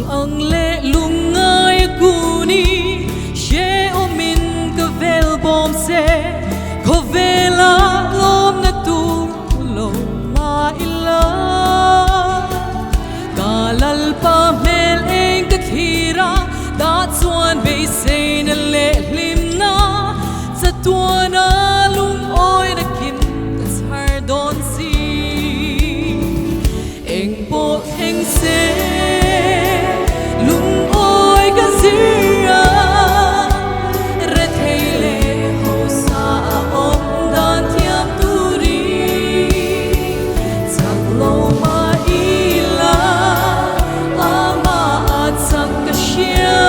ang le lungay kuni she o min ka vel bom se ko vela lom na tu lo ma ila kalal pa mel eng ka khira da chuan be se na le lim na sa tuana lung oi na kin tas har don si eng po eng se lung oi ka zira re theile ho sa om dan thiam turi sak lo ma ila ama at sak ka shia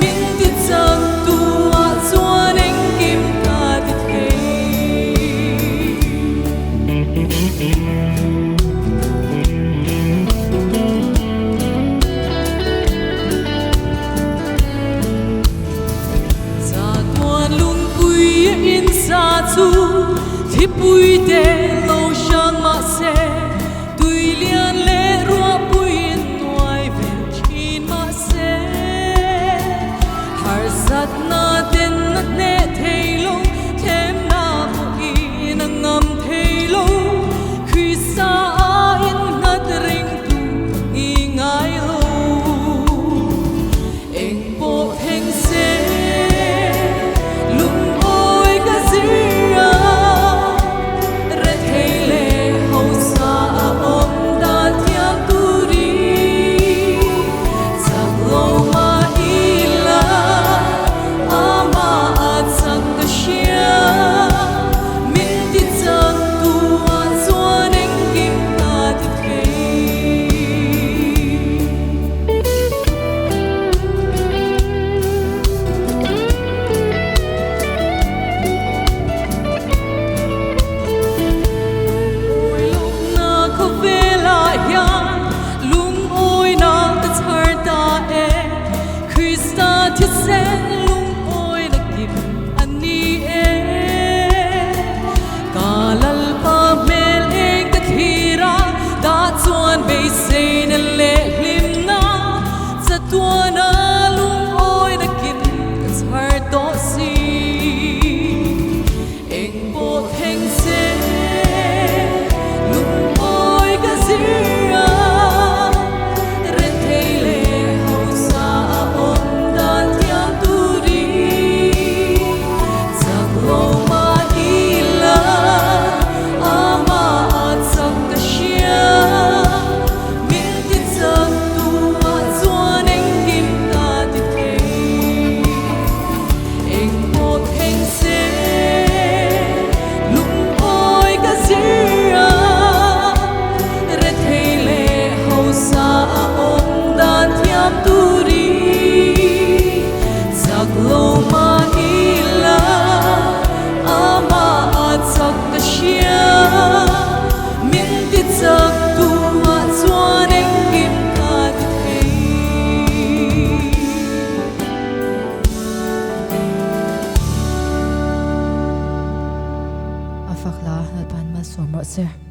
min ti sak tu a chuan eng kim ka ti in sa chu thi pui te lo shang ma se tui lian le rua pui in noi ven chin ma se har sat na ten na ne thei lo them na mo i na ngam thei lo khui sa in nat ring tu i ngai lo eng po heng se Afakla, nalpan mas somro sir.